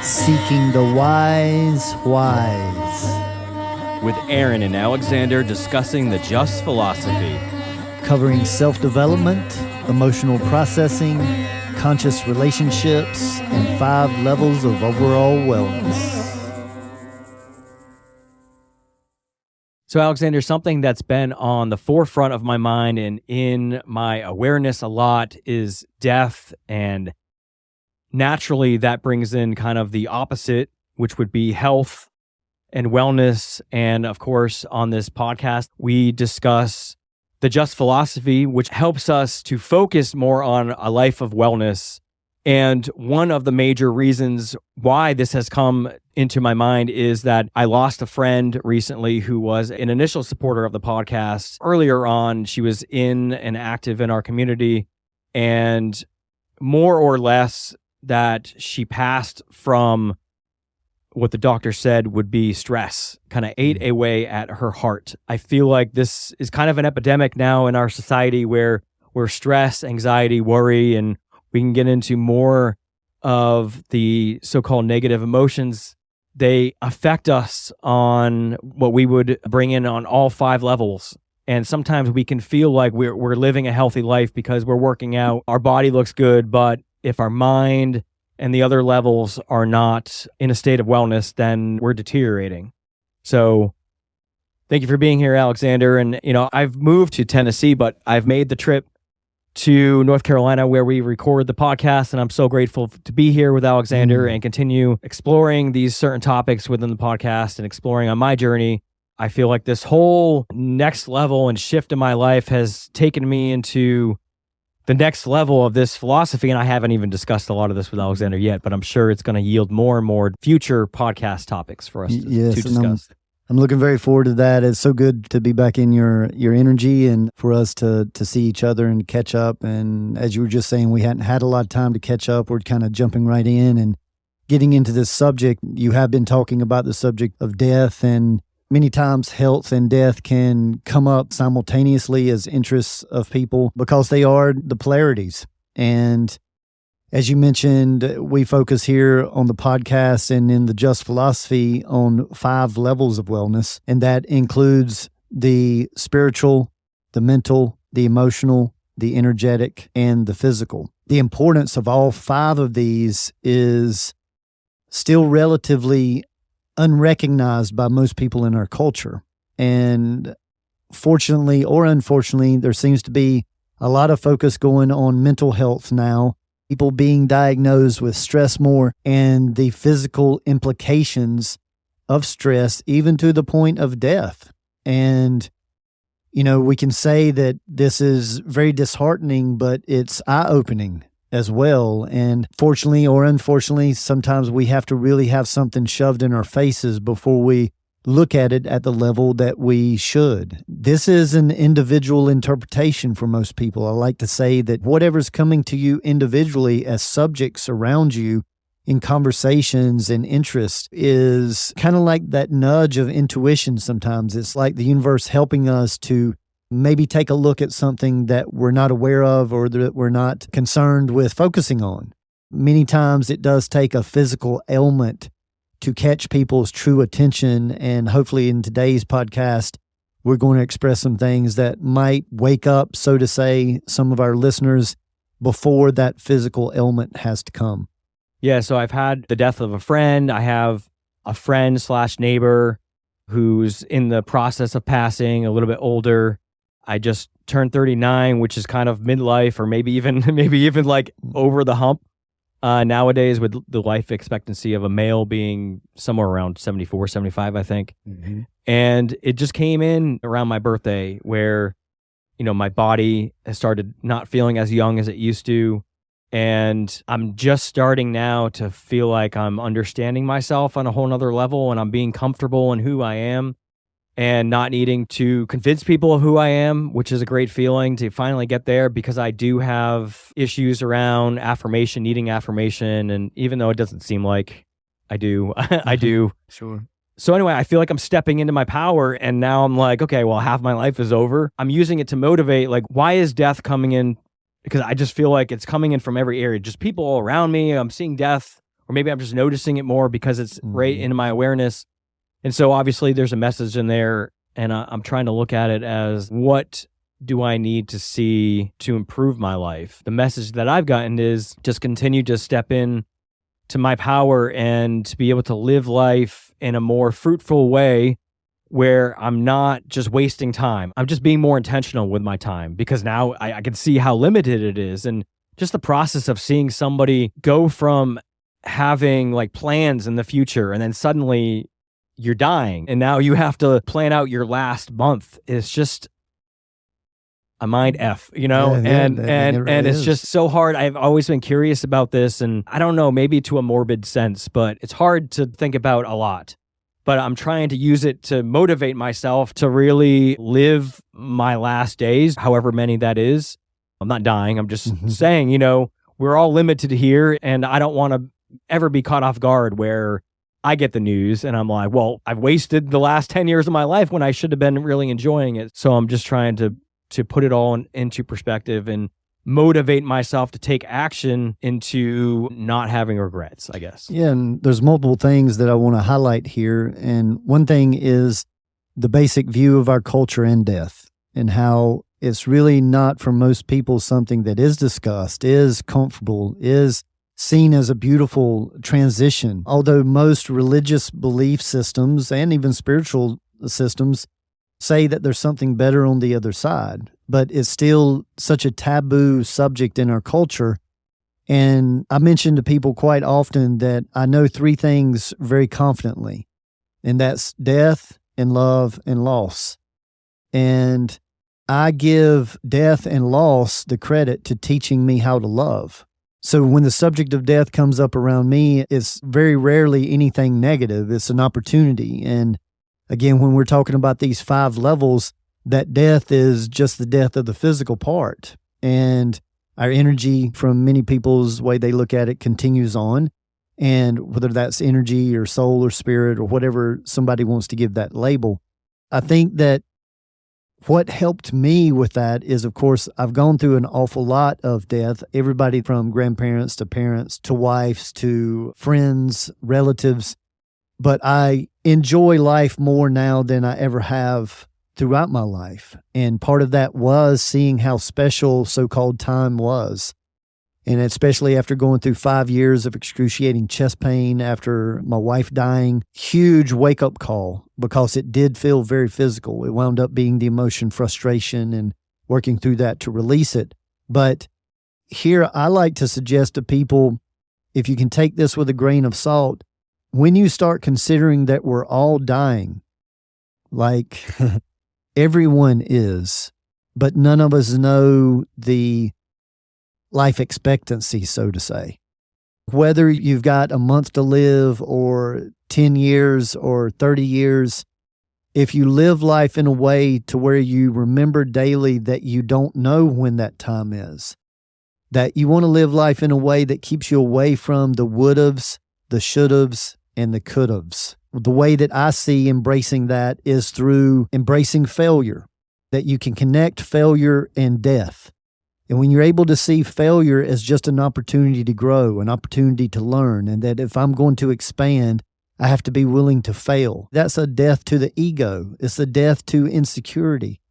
Seeking the wise. With Aaron and Alexander discussing the Just philosophy. Covering self-development, emotional processing, conscious relationships, and 5 levels of overall wellness. So Alexander, something that's been on the forefront of my mind and in my awareness a lot is death, and naturally that brings in kind of the opposite, which would be health and wellness. And of course, on this podcast, we discuss the Just philosophy, which helps us to focus more on a life of wellness. And one of the major reasons why this has come into my mind is that I lost a friend recently who was an initial supporter of the podcast. Earlier on, she was in and active in our community, and more or less that she passed from what the doctor said would be stress, kind of ate away at her heart. I feel like this is kind of an epidemic now in our society where stress, anxiety, worry, and we can get into more of the so-called negative emotions. They affect us on what we would bring in on all 5 levels. And sometimes we can feel like we're living a healthy life because we're working out, our body looks good, but if our mind and the other levels are not in a state of wellness, then we're deteriorating. So thank you for being here, Alexander. And, I've moved to Tennessee, but I've made the trip to North Carolina where we record the podcast. And I'm so grateful to be here with Alexander and continue exploring these certain topics within the podcast and exploring on my journey. I feel like this whole next level and shift in my life has taken me into the next level of this philosophy. And I haven't even discussed a lot of this with Alexander yet, but I'm sure it's going to yield more and more future podcast topics for us to discuss. I'm looking very forward to that. It's so good to be back in your energy and for us to see each other and catch up. And as you were just saying, we hadn't had a lot of time to catch up. We're kind of jumping right in and getting into this subject. You have been talking about the subject of death, and many times health and death can come up simultaneously as interests of people because they are the polarities. And as you mentioned, we focus here on the podcast and in the Just philosophy on 5 levels of wellness, and that includes the spiritual, the mental, the emotional, the energetic, and the physical. The importance of all 5 of these is still relatively unrecognized by most people in our culture. And fortunately or unfortunately, there seems to be a lot of focus going on mental health now, people being diagnosed with stress more, and the physical implications of stress, even to the point of death. And, we can say that this is very disheartening, but it's eye-opening as well. And fortunately or unfortunately, sometimes we have to really have something shoved in our faces before we look at it at the level that we should. This is an individual interpretation for most people. I like to say that whatever's coming to you individually as subjects around you in conversations and interests is kind of like that nudge of intuition sometimes. It's like the universe helping us to maybe take a look at something that we're not aware of or that we're not concerned with focusing on. Many times it does take a physical ailment to catch people's true attention. And hopefully in today's podcast, we're going to express some things that might wake up, so to say, some of our listeners before that physical ailment has to come. Yeah, so I've had the death of a friend. I have a friend/neighbor who's in the process of passing, a little bit older. I just turned 39, which is kind of midlife, or maybe even like over the hump. Nowadays, with the life expectancy of a male being somewhere around 74, 75, I think. Mm-hmm. And it just came in around my birthday where, my body has started not feeling as young as it used to. And I'm just starting now to feel like I'm understanding myself on a whole nother level, and I'm being comfortable in who I am and not needing to convince people of who I am, which is a great feeling to finally get there, because I do have issues around affirmation, needing affirmation. And even though it doesn't seem like I do, I do. Sure. So anyway, I feel like I'm stepping into my power, and now I'm like, okay, well, half my life is over. I'm using it to motivate, like, why is death coming in? Because I just feel like it's coming in from every area, just people all around me. I'm seeing death or maybe I'm just noticing it more because it's right in my awareness. And so obviously there's a message in there, and I'm trying to look at it as, what do I need to see to improve my life? The message that I've gotten is just continue to step in to my power and to be able to live life in a more fruitful way where I'm not just wasting time. I'm just being more intentional with my time, because now I can see how limited it is. And just the process of seeing somebody go from having like plans in the future and then suddenly you're dying and now you have to plan out your last month is just a mind F, you know? And it's just so hard. I've always been curious about this, and I don't know, maybe to a morbid sense, but it's hard to think about a lot. But I'm trying to use it to motivate myself to really live my last days, however many that is. I'm not dying. I'm just saying, you know, we're all limited here, and I don't want to ever be caught off guard where I get the news and I'm like, well, I've wasted the last 10 years of my life when I should have been really enjoying it. So I'm just trying to put it all into perspective and motivate myself to take action into not having regrets, I guess. Yeah, and there's multiple things that I want to highlight here. And one thing is the basic view of our culture and death, and how it's really not for most people something that is discussed, is comfortable, is seen as a beautiful transition. Although most religious belief systems and even spiritual systems say that there's something better on the other side, but it's still such a taboo subject in our culture. And I mention to people quite often that I know three things very confidently, and that's death and love and loss. And I give death and loss the credit to teaching me how to love. So when the subject of death comes up around me, it's very rarely anything negative. It's an opportunity. And again, when we're talking about these 5 levels, that death is just the death of the physical part. And our energy, from many people's way they look at it, continues on. And whether that's energy or soul or spirit or whatever somebody wants to give that label, I think that what helped me with that is, of course, I've gone through an awful lot of death, everybody from grandparents to parents to wives to friends, relatives. But I enjoy life more now than I ever have throughout my life. And part of that was seeing how special so-called time was. And especially after going through 5 years of excruciating chest pain after my wife dying, huge wake-up call, because it did feel very physical. It wound up being the emotion, frustration, and working through that to release it. But here I like to suggest to people, if you can take this with a grain of salt, when you start considering that we're all dying, like everyone is, but none of us know the life expectancy, so to say. Whether you've got a month to live or 10 years or 30 years, if you live life in a way to where you remember daily that you don't know when that time is, that you want to live life in a way that keeps you away from the would-haves, the should-haves, and the could-haves. The way that I see embracing that is through embracing failure, that you can connect failure and death. And when you're able to see failure as just an opportunity to grow, an opportunity to learn, and that if I'm going to expand, I have to be willing to fail. That's a death to the ego. It's a death to insecurity.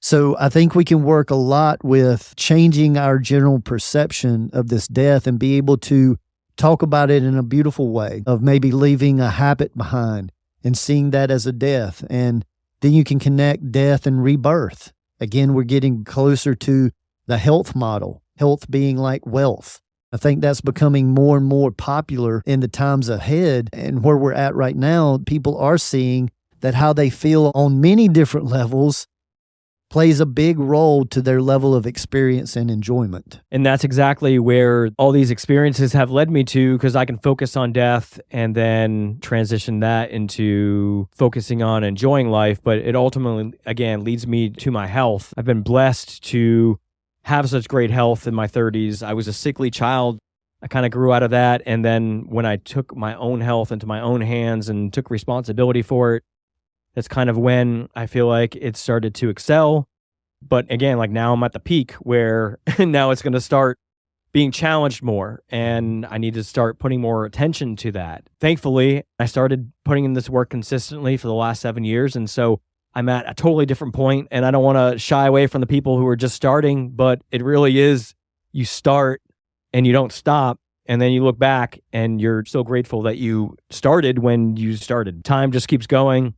So I think we can work a lot with changing our general perception of this death and be able to talk about it in a beautiful way of maybe leaving a habit behind and seeing that as a death. And then you can connect death and rebirth. Again, we're getting closer to the health model, health being like wealth. I think that's becoming more and more popular in the times ahead. And where we're at right now, people are seeing that how they feel on many different levels plays a big role to their level of experience and enjoyment. And that's exactly where all these experiences have led me to, because I can focus on death and then transition that into focusing on enjoying life. But it ultimately, again, leads me to my health. I've been blessed to have such great health in my 30s. I was a sickly child. I kind of grew out of that. And then when I took my own health into my own hands and took responsibility for it, that's kind of when I feel like it started to excel. But again, like now I'm at the peak where now it's going to start being challenged more, and I need to start putting more attention to that. Thankfully, I started putting in this work consistently for the last 7 years, and so I'm at a totally different point, and I don't want to shy away from the people who are just starting, but it really is, you start and you don't stop, and then you look back and you're so grateful that you started when you started. Time just keeps going,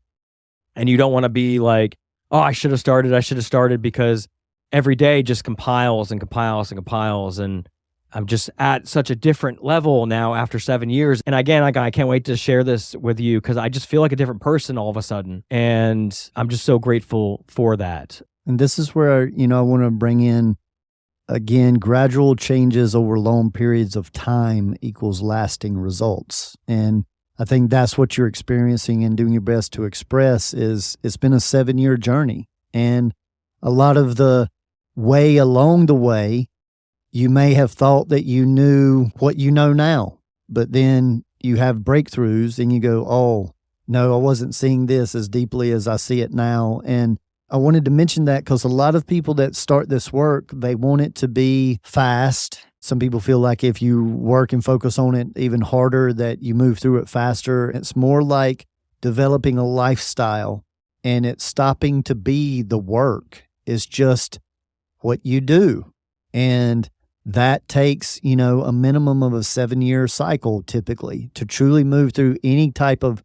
and you don't want to be like, oh, I should have started, because every day just compiles and compiles and compiles, and I'm just at such a different level now after 7 years. And again, I can't wait to share this with you because I just feel like a different person all of a sudden. And I'm just so grateful for that. And this is where, I want to bring in, again, gradual changes over long periods of time equals lasting results. And I think that's what you're experiencing and doing your best to express is it's been a 7-year journey. And a lot of the way along the way, you may have thought that you knew what you know now, but then you have breakthroughs and you go, oh, no, I wasn't seeing this as deeply as I see it now. And I wanted to mention that because a lot of people that start this work, they want it to be fast. Some people feel like if you work and focus on it even harder, that you move through it faster. It's more like developing a lifestyle, and it's stopping to be the work. It's just what you do. And that takes, a minimum of a 7-year cycle typically to truly move through any type of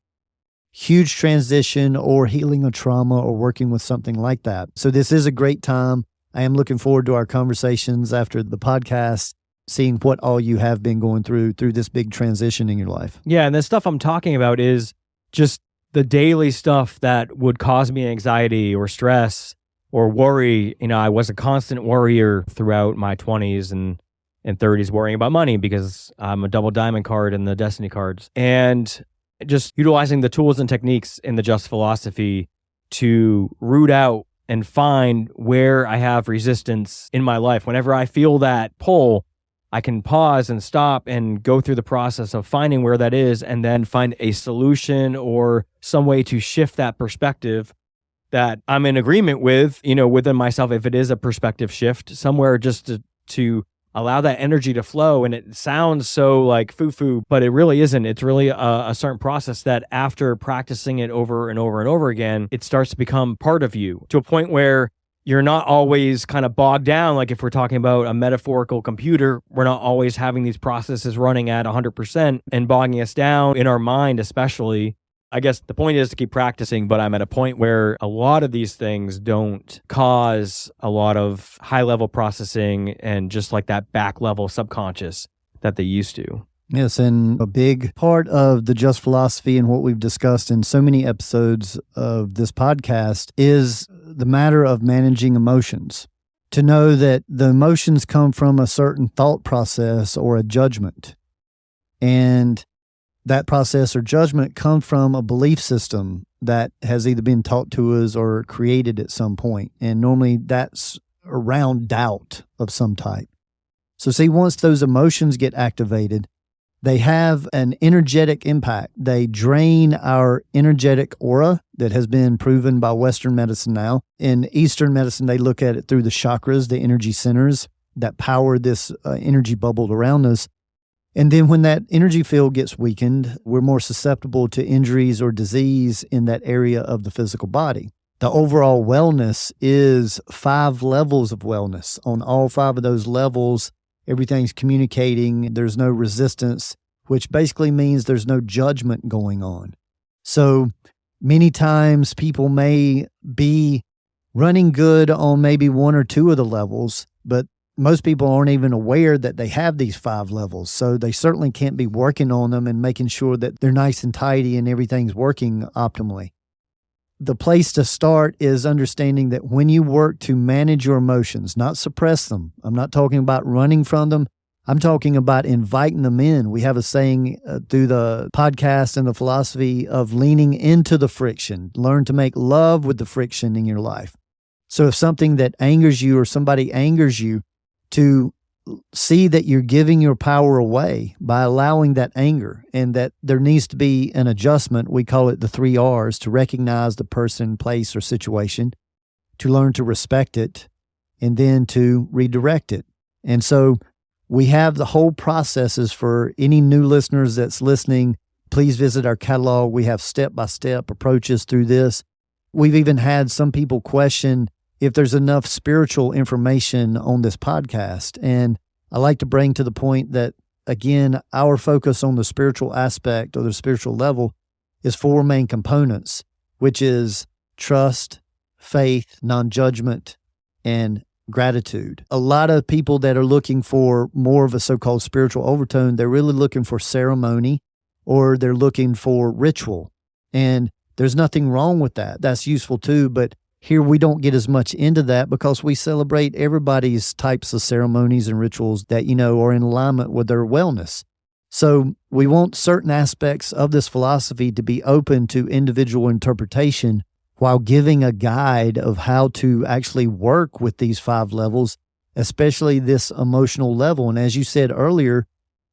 huge transition or healing a trauma or working with something like that. So this is a great time. I am looking forward to our conversations after the podcast, seeing what all you have been going through this big transition in your life. Yeah, and the stuff I'm talking about is just the daily stuff that would cause me anxiety or stress or worry. I was a constant worrier throughout my 20s and 30s, worrying about money because I'm a double diamond card in the destiny cards. And just utilizing the tools and techniques in the Just philosophy to root out and find where I have resistance in my life. Whenever I feel that pull, I can pause and stop and go through the process of finding where that is and then find a solution or some way to shift that perspective that I'm in agreement with, within myself, if it is a perspective shift, somewhere just to allow that energy to flow. And it sounds so like foo-foo, but it really isn't. It's really a certain process that after practicing it over and over and over again, it starts to become part of you to a point where you're not always kind of bogged down. Like if we're talking about a metaphorical computer, we're not always having these processes running at 100% and bogging us down in our mind, especially. I guess the point is to keep practicing, but I'm at a point where a lot of these things don't cause a lot of high-level processing and just like that back-level subconscious that they used to. Yes, and a big part of the Just philosophy and what we've discussed in so many episodes of this podcast is the matter of managing emotions. To know that the emotions come from a certain thought process or a judgment. And that process or judgment come from a belief system that has either been taught to us or created at some point. And normally that's around doubt of some type. So see, once those emotions get activated, they have an energetic impact. They drain our energetic aura that has been proven by Western medicine now. In Eastern medicine, they look at it through the chakras, the energy centers that power this energy bubble around us. And then when that energy field gets weakened, we're more susceptible to injuries or disease in that area of the physical body. The overall wellness is 5 levels of wellness. On all 5 of those levels, everything's communicating. There's no resistance, which basically means there's no judgment going on. So many times people may be running good on maybe 1 or 2 of the levels, but most people aren't even aware that they have these 5 levels. So they certainly can't be working on them and making sure that they're nice and tidy and everything's working optimally. The place to start is understanding that when you work to manage your emotions, not suppress them. I'm not talking about running from them. I'm talking about inviting them in. We have a saying through the podcast and the philosophy of leaning into the friction. Learn to make love with the friction in your life. So if something that angers you or somebody angers you, to see that you're giving your power away by allowing that anger, and that there needs to be an adjustment. We call it the 3 R's: to recognize the person, place, or situation, to learn to respect it, and then to redirect it. And so We have the whole processes for any new listeners that's listening. Please visit our catalog. We have step-by-step approaches through this. We've even had some people question if there's enough spiritual information on this podcast. And I like to bring to the point that, again, our focus on the spiritual aspect or the spiritual level is 4 main components, which is trust, faith, non-judgment, and gratitude. A lot of people that are looking for more of a so-called spiritual overtone, they're really looking for ceremony or they're looking for ritual. And there's nothing wrong with that. That's useful too, but here we don't get as much into that because we celebrate everybody's types of ceremonies and rituals that, are in alignment with their wellness. So we want certain aspects of this philosophy to be open to individual interpretation while giving a guide of how to actually work with these 5 levels, especially this emotional level. And as you said earlier,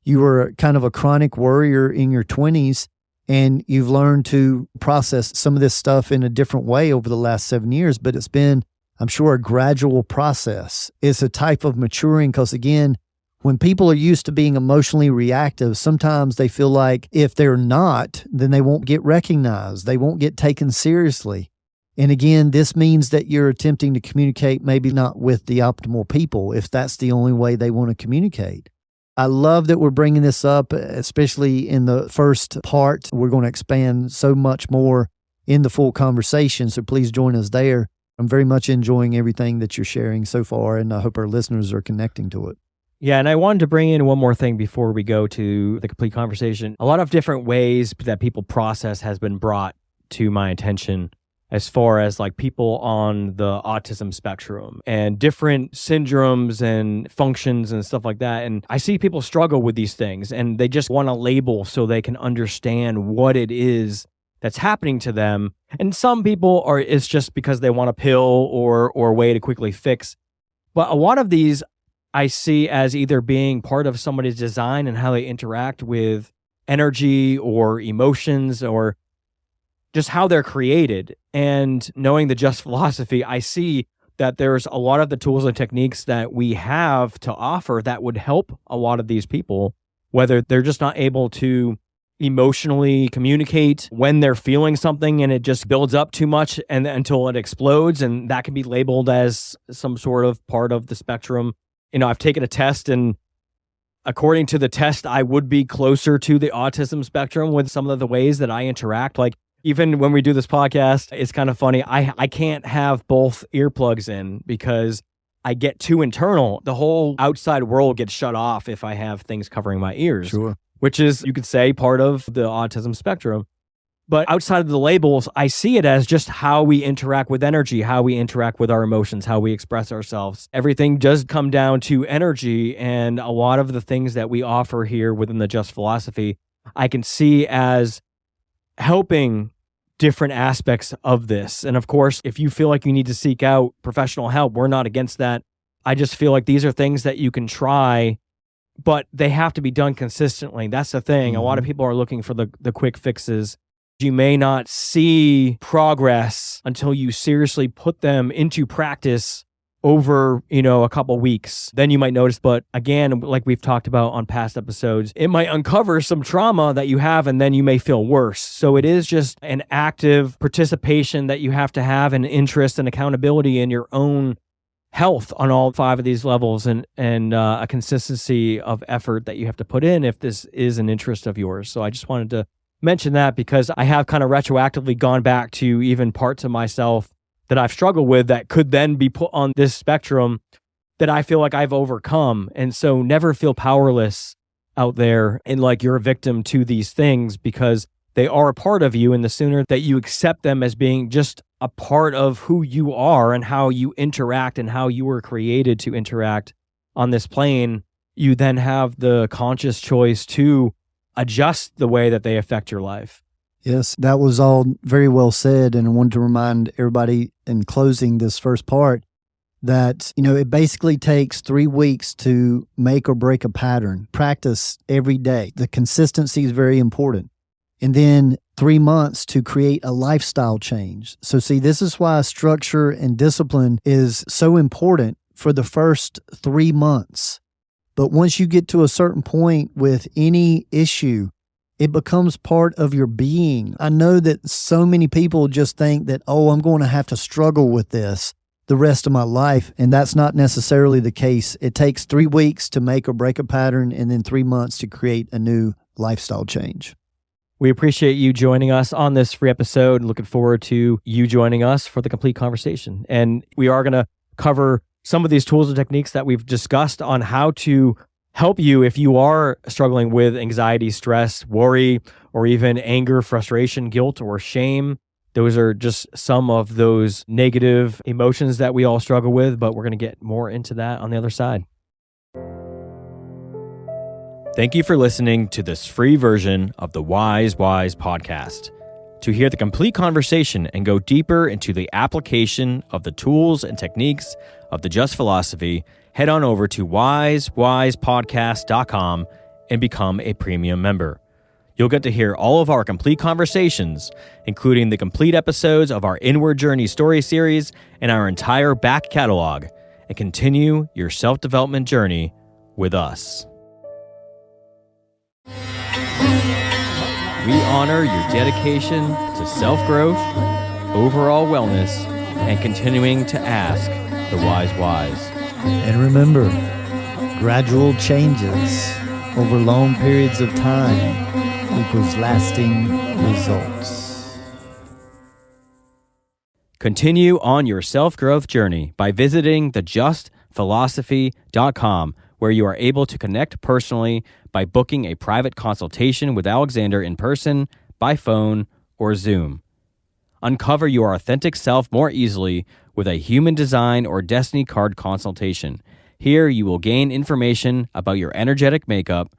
you were kind of a chronic worrier in your 20s, and you've learned to process some of this stuff in a different way over the last 7 years, but it's been, I'm sure, a gradual process. It's a type of maturing because, again, when people are used to being emotionally reactive, sometimes they feel like if they're not, then they won't get recognized. They won't get taken seriously. And again, this means that you're attempting to communicate maybe not with the optimal people, if that's the only way they want to communicate. I love that we're bringing this up, especially in the first part. We're going to expand so much more in the full conversation, so please join us there. I'm very much enjoying everything that you're sharing so far, and I hope our listeners are connecting to it. Yeah, and I wanted to bring in one more thing before we go to the complete conversation. A lot of different ways that people process has been brought to my attention as far as like people on the autism spectrum and different syndromes and functions and stuff like that. And I see people struggle with these things and they just want a label so they can understand what it is that's happening to them. And some people it's just because they want a pill or a way to quickly fix. But a lot of these I see as either being part of somebody's design and how they interact with energy or emotions or just how they're created. And knowing the Just philosophy, I see that there's a lot of the tools and techniques that we have to offer that would help a lot of these people, whether they're just not able to emotionally communicate when they're feeling something and it just builds up too much and until it explodes, and that can be labeled as some sort of part of the spectrum. I've taken a test, and according to the test, I would be closer to the autism spectrum with some of the ways that I interact. Like, even when we do this podcast, it's kind of funny. I can't have both earplugs in because I get too internal. The whole outside world gets shut off if I have things covering my ears. Sure. Which is, you could say, part of the autism spectrum. But outside of the labels, I see it as just how we interact with energy, how we interact with our emotions, how we express ourselves. Everything does come down to energy, and a lot of the things that we offer here within the Just philosophy, I can see as helping different aspects of this. And of course, if you feel like you need to seek out professional help, we're not against that. I just feel like these are things that you can try, but they have to be done consistently. That's the thing. A lot of people are looking for the quick fixes. You may not see progress until you seriously put them into practice over, a couple weeks. Then you might notice, but again, like we've talked about on past episodes, it might uncover some trauma that you have, and then you may feel worse. So it is just an active participation that you have to have, an interest and accountability in your own health on all 5 of these levels, and a consistency of effort that you have to put in if this is an interest of yours. So I just wanted to mention that because I have kind of retroactively gone back to even parts of myself that I've struggled with that could then be put on this spectrum that I feel like I've overcome. And so never feel powerless out there and like you're a victim to these things, because they are a part of you. And the sooner that you accept them as being just a part of who you are and how you interact and how you were created to interact on this plane, you then have the conscious choice to adjust the way that they affect your life. Yes, that was all very well said. And I wanted to remind everybody in closing this first part that, it basically takes 3 weeks to make or break a pattern. Practice every day. The consistency is very important. And then 3 months to create a lifestyle change. So see, this is why structure and discipline is so important for the first 3 months. But once you get to a certain point with any issue, it becomes part of your being. I know that so many people just think that, oh, I'm going to have to struggle with this the rest of my life. And that's not necessarily the case. It takes 3 weeks to make or break a pattern and then 3 months to create a new lifestyle change. We appreciate you joining us on this free episode. Looking forward to you joining us for the complete conversation. And we are going to cover some of these tools and techniques that we've discussed on how to help you if you are struggling with anxiety, stress, worry, or even anger, frustration, guilt, or shame. Those are just some of those negative emotions that we all struggle with, but we're going to get more into that on the other side. Thank you for listening to this free version of the Wise podcast. To hear the complete conversation and go deeper into the application of the tools and techniques of the Just Philosophy, head on over to wisewisepodcast.com and become a premium member. You'll get to hear all of our complete conversations, including the complete episodes of our Inward Journey story series and our entire back catalog, and continue your self-development journey with us. We honor your dedication to self-growth, overall wellness, and continuing to ask the wise. And remember, gradual changes over long periods of time equals lasting results. Continue on your self-growth journey by visiting thejustphilosophy.com, where you are able to connect personally by booking a private consultation with Alexander in person, by phone, or Zoom. Uncover your authentic self more easily with a human design or destiny card consultation. Here you will gain information about your energetic makeup,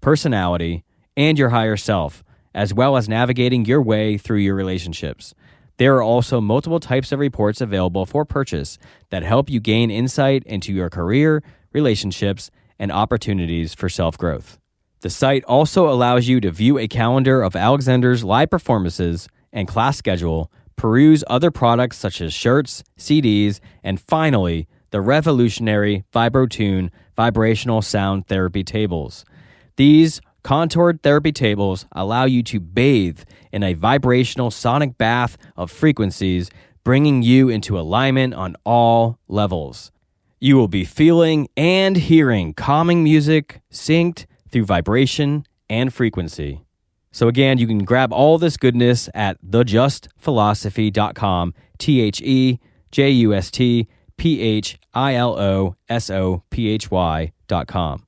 personality, and your higher self, as well as navigating your way through your relationships. There are also multiple types of reports available for purchase that help you gain insight into your career, relationships, and opportunities for self-growth. The site also allows you to view a calendar of Alexander's live performances and class schedule, peruse other products such as shirts, CDs, and finally, the revolutionary VibroTune vibrational sound therapy tables. These contoured therapy tables allow you to bathe in a vibrational sonic bath of frequencies, bringing you into alignment on all levels. You will be feeling and hearing calming music synced through vibration and frequency. So again, you can grab all this goodness at thejustphilosophy.com, thejustphilosophy.com.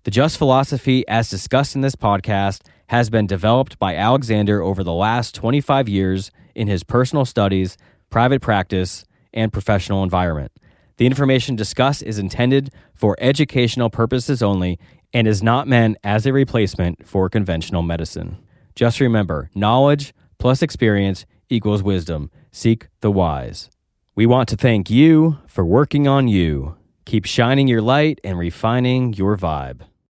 The Just Philosophy, as discussed in this podcast, has been developed by Alexander over the last 25 years in his personal studies, private practice, and professional environment. The information discussed is intended for educational purposes only and is not meant as a replacement for conventional medicine. Just remember, knowledge plus experience equals wisdom. Seek the wise. We want to thank you for working on you. Keep shining your light and refining your vibe.